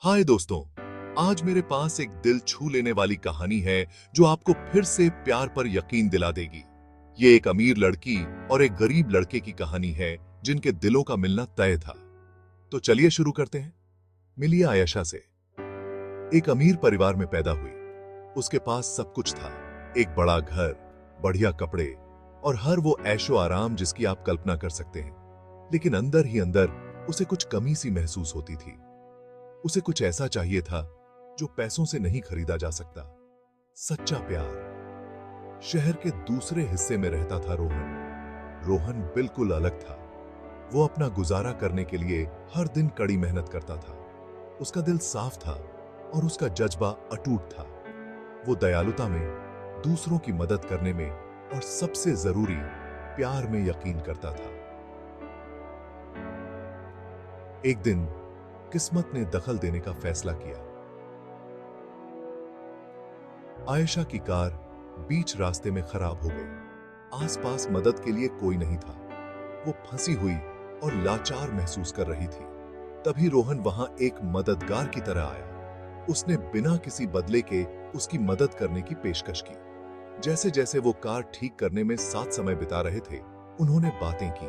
हाय दोस्तों, आज मेरे पास एक दिल छू लेने वाली कहानी है जो आपको फिर से प्यार पर यकीन दिला देगी। ये एक अमीर लड़की और एक गरीब लड़के की कहानी है जिनके दिलों का मिलना तय था। तो चलिए शुरू करते हैं। मिलिए आयशा से। एक अमीर परिवार में पैदा हुई। उसके पास सब कुछ था, एक बड़ा घर, बढ़िया कपड़े और हर वो ऐशो आराम जिसकी आप कल्पना कर सकते हैं। लेकिन अंदर ही अंदर उसे कुछ कमी सी महसूस होती थी। उसे कुछ ऐसा चाहिए था जो पैसों से नहीं खरीदा जा सकता। सच्चा प्यार। शहर के दूसरे हिस्से में रहता था रोहन। रोहन बिल्कुल अलग था। वो अपना गुजारा करने के लिए हर दिन कड़ी मेहनत करता था। उसका दिल साफ था और उसका जज्बा अटूट था। वो दयालुता में, दूसरों की मदद करने में और सबसे जरूरी प्यार में यकीन करता था। एक दिन किस्मत ने दखल देने का फैसला किया। आयशा की कार बीच रास्ते में खराब हो गई। आसपास मदद के लिए कोई नहीं था। वो फंसी हुई और लाचार महसूस कर रही थी। तभी रोहन वहां एक मददगार की तरह आया। उसने बिना किसी बदले के उसकी मदद करने की पेशकश की। जैसे जैसे वो कार ठीक करने में साथ समय बिता रहे थे, उन्होंने बातें की।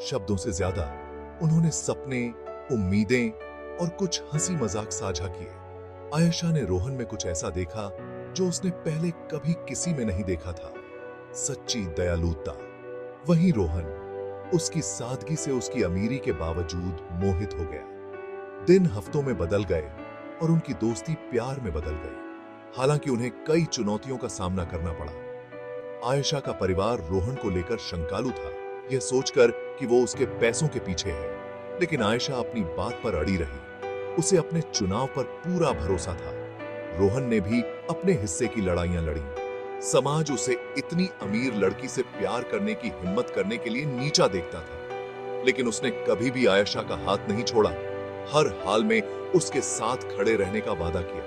शब्दों से ज्यादा उन्होंने सपने, उम्मीदें और कुछ हंसी मजाक साझा किए। आयशा ने रोहन में कुछ ऐसा देखा जो उसने पहले कभी किसी में नहीं देखा था। सच्ची दयालुता। वहीं रोहन उसकी सादगी से उसकी अमीरी के बावजूद मोहित हो गया। दिन हफ्तों में बदल गए और उनकी दोस्ती प्यार में बदल गई। हालांकि उन्हें कई चुनौतियों का सामना करना पड़ा। आयशा का परिवार रोहन को लेकर शंकालु था, यह सोचकर कि वो उसके पैसों के पीछे है। लेकिन आयशा अपनी बात पर अड़ी रही। उसे अपने चुनाव पर पूरा भरोसा था। रोहन ने भी अपने हिस्से की लड़ाइयां लड़ी। समाज उसे इतनी अमीर लड़की से प्यार करने की हिम्मत करने के लिए नीचा देखता था। लेकिन उसने कभी भी आयशा का हाथ नहीं छोड़ा। हर हाल में उसके साथ खड़े रहने का वादा किया।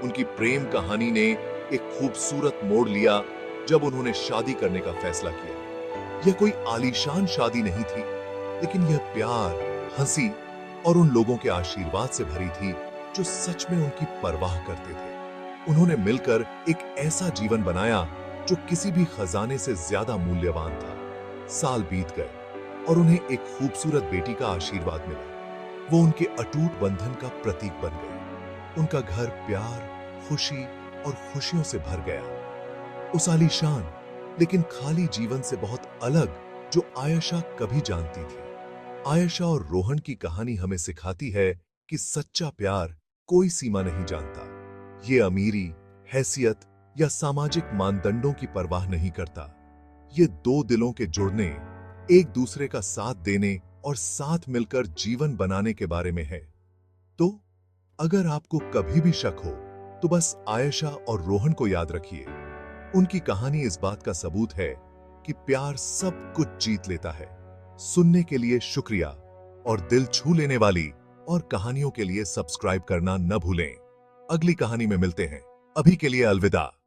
उनकी प्रेम कहानी ने एक खूबसूरत मोड़ लिया जब उन्होंने शादी करने का फैसला किया। यह कोई आलीशान शादी नहीं थी, लेकिन यह प्यार, हंसी और उन लोगों के आशीर्वाद से भरी थी जो सच में उनकी परवाह करते थे। उन्होंने मिलकर एक ऐसा जीवन बनाया जो किसी भी खजाने से ज्यादा मूल्यवान था। साल बीत गए और उन्हें एक खूबसूरत बेटी का आशीर्वाद मिला। वो उनके अटूट बंधन का प्रतीक बन गई। उनका घर प्यार, खुशी और खुशियों से भर गया। उस आलीशान लेकिन खाली जीवन से बहुत अलग जो आयशा कभी जानती थी। आयशा और रोहन की कहानी हमें सिखाती है कि सच्चा प्यार कोई सीमा नहीं जानता। ये अमीरी, हैसियत या सामाजिक मानदंडों की परवाह नहीं करता। ये दो दिलों के जुड़ने, एक दूसरे का साथ देने और साथ मिलकर जीवन बनाने के बारे में है। तो अगर आपको कभी भी शक हो, तो बस आयशा और रोहन को याद रखिए। उनकी कहानी इस बात का सबूत है कि प्यार सब कुछ जीत लेता है। सुनने के लिए शुक्रिया और दिल छू लेने वाली और कहानियों के लिए सब्सक्राइब करना न भूलें। अगली कहानी में मिलते हैं। अभी के लिए अलविदा।